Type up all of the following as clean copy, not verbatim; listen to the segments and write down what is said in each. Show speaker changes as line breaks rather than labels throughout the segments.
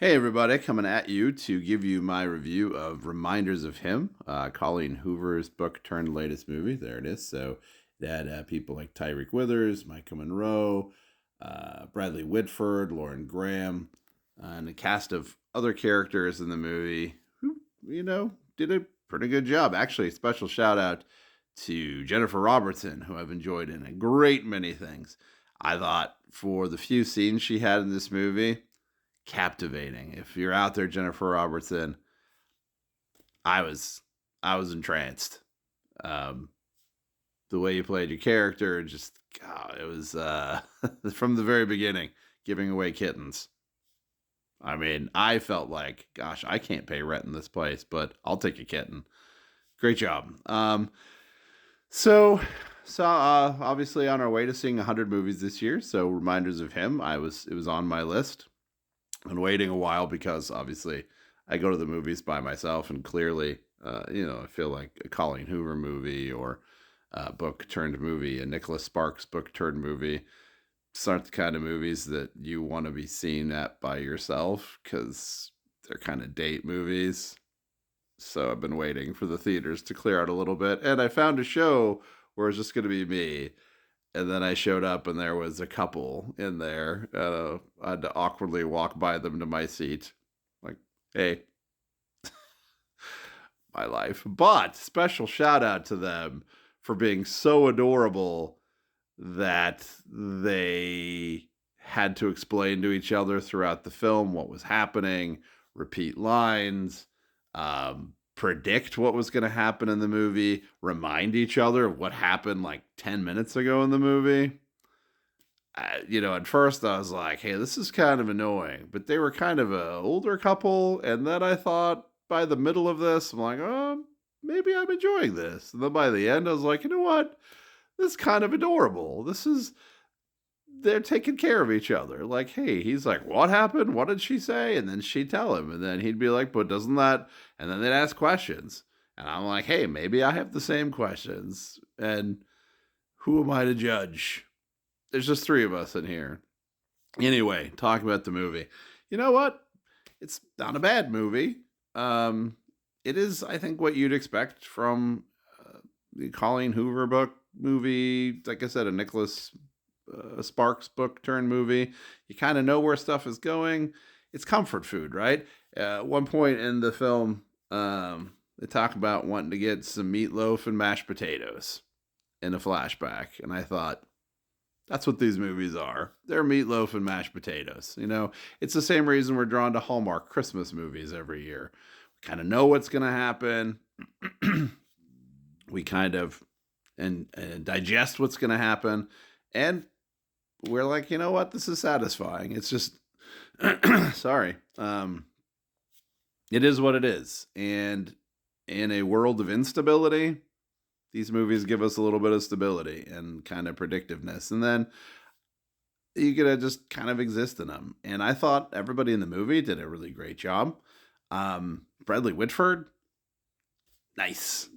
Hey everybody, coming at you to give you my review of Reminders of Him, Colleen Hoover's book turned latest movie. There it is. So it had people like Tyreek Withers, Micah Monroe, Bradley Whitford, Lauren Graham, and a cast of other characters in the movie who, did a pretty good job. Actually, special shout out to Jennifer Robertson, who I've enjoyed in a great many things. I thought for the few scenes she had in this movie, captivating. If you're out there, Jennifer Robertson, I was I was entranced. Um, the way you played your character, just God, it was from the very beginning, giving away kittens. I mean, I felt like, gosh, I can't pay rent in this place, but I'll take a kitten. Great job. So obviously on our way to seeing 100 movies this year. So reminders of him, it was on my list. Been waiting a while because obviously I go to the movies by myself, and clearly, I feel like a Colleen Hoover movie or a book turned movie, a Nicholas Sparks book turned movie. These aren't the kind of movies that you want to be seen at by yourself because they're kind of date movies. So I've been waiting for the theaters to clear out a little bit, and I found a show where it's just going to be me, and then I showed up and there was a couple in there. I had to awkwardly walk by them to my seat. Like, hey, my life. But special shout out to them for being so adorable that they had to explain to each other throughout the film what was happening, repeat lines, predict what was going to happen in the movie, remind each other of what happened like 10 minutes ago in the movie. At first I was like, hey, this is kind of annoying, but they were kind of a older couple. And then I thought by the middle of this, I'm like, oh, maybe I'm enjoying this. And then by the end, I was like, you know what? This is kind of adorable. They're taking care of each other. Like, hey, he's like, what happened? What did she say? And then she'd tell him. And then he'd be like, but doesn't that? And then they'd ask questions. And I'm like, hey, maybe I have the same questions. And who am I to judge? There's just three of us in here. Anyway, talking about the movie. You know what? It's not a bad movie. Um, it is, I think, what you'd expect from the Colleen Hoover book movie. Like I said, a Nicholas Sparks book turned movie. You kind of know where stuff is going. It's comfort food, right? At one point in the film, they talk about wanting to get some meatloaf and mashed potatoes in a flashback. And I thought, that's what these movies are. They're meatloaf and mashed potatoes. It's the same reason we're drawn to Hallmark Christmas movies every year. We kind of know what's going to happen. We kind of and digest what's going to happen. And we're like, you know what? This is satisfying. It's just, sorry. It is what it is. And in a world of instability, these movies give us a little bit of stability and kind of predictiveness. And then you get to just kind of exist in them. And I thought everybody in the movie did a really great job. Bradley Whitford, nice.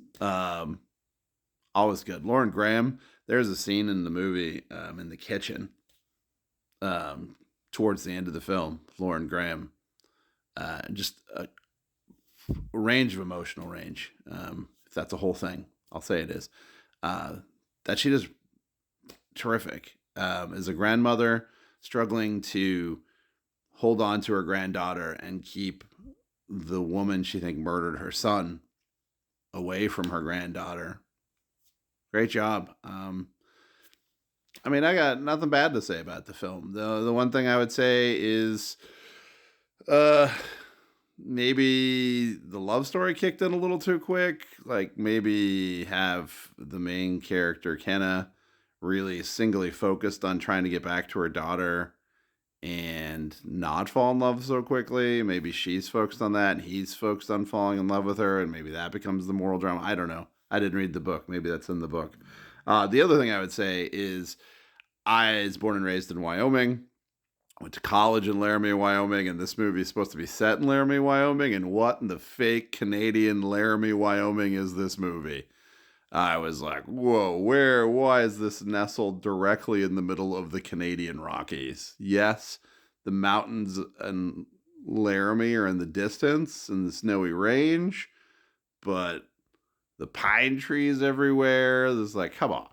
Always good. Lauren Graham, there's a scene in the movie in the kitchen towards the end of the film. Lauren Graham, just a range of emotional range. If that's a whole thing, I'll say it is. That she does terrific. As a grandmother struggling to hold on to her granddaughter and keep the woman she think murdered her son away from her granddaughter. Great job. I mean, I got nothing bad to say about the film. The one thing I would say is, maybe the love story kicked in a little too quick. Like maybe have the main character Kenna really singly focused on trying to get back to her daughter and not fall in love so quickly. Maybe she's focused on that and he's focused on falling in love with her, and maybe that becomes the moral drama. I don't know. I didn't read the book. Maybe that's in the book. The other thing I would say is I was born and raised in Wyoming. Went to college in Laramie, Wyoming, and this movie is supposed to be set in Laramie, Wyoming. And what in the fake Canadian Laramie, Wyoming is this movie? I was like, whoa, why is this nestled directly in the middle of the Canadian Rockies? Yes, the mountains and Laramie are in the distance in the snowy range, but the pine trees everywhere. There's like, come on,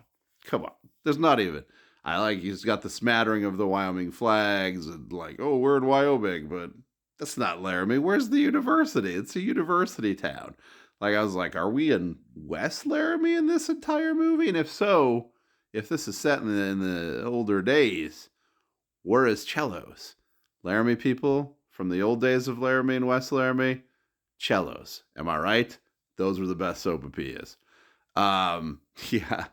come on. There's not even. I like he's got the smattering of the Wyoming flags and like, oh, we're in Wyoming, but that's not Laramie. Where's the university? It's a university town. Like I was like, are we in West Laramie in this entire movie? And if so, if this is set in the older days, where is Cellos? Laramie people from the old days of Laramie and West Laramie, Cellos. Am I right? Those were the best sopapillas. Yeah.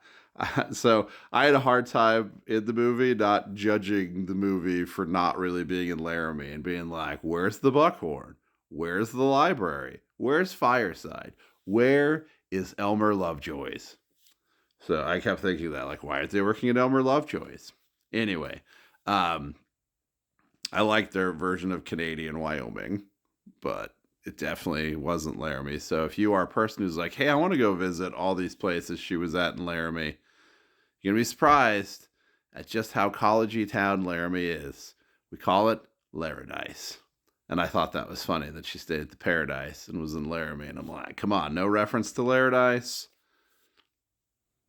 So I had a hard time in the movie not judging the movie for not really being in Laramie and being like, where's the Buckhorn? Where's the library? Where's Fireside? Where is Elmer Lovejoy's? So I kept thinking that, like, why aren't they working at Elmer Lovejoy's? Anyway, um, I like their version of Canadian Wyoming, but it definitely wasn't Laramie. So if you are a person who's like, hey, I want to go visit all these places she was at in Laramie, you're going to be surprised at just how collegey town Laramie is. We call it Laradice. And I thought that was funny that she stayed at the Paradise and was in Laramie. And I'm like, come on, no reference to Laradice,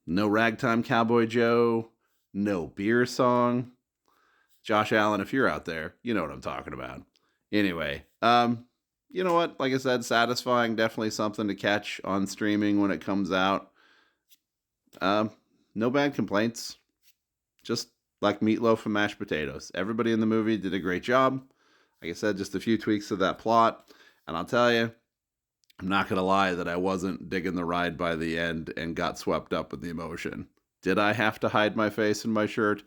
no Ragtime Cowboy Joe, no beer song. Josh Allen, if you're out there, you know what I'm talking about. Anyway, you know what? Like I said, satisfying. Definitely something to catch on streaming when it comes out. No bad complaints. Just like meatloaf and mashed potatoes. Everybody in the movie did a great job. Like I said, just a few tweaks to that plot. And I'll tell you, I'm not going to lie that I wasn't digging the ride by the end and got swept up with the emotion. Did I have to hide my face in my shirt?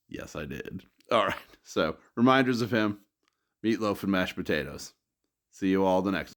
Yes, I did. All right. So, reminders of him, meatloaf and mashed potatoes. See you all the next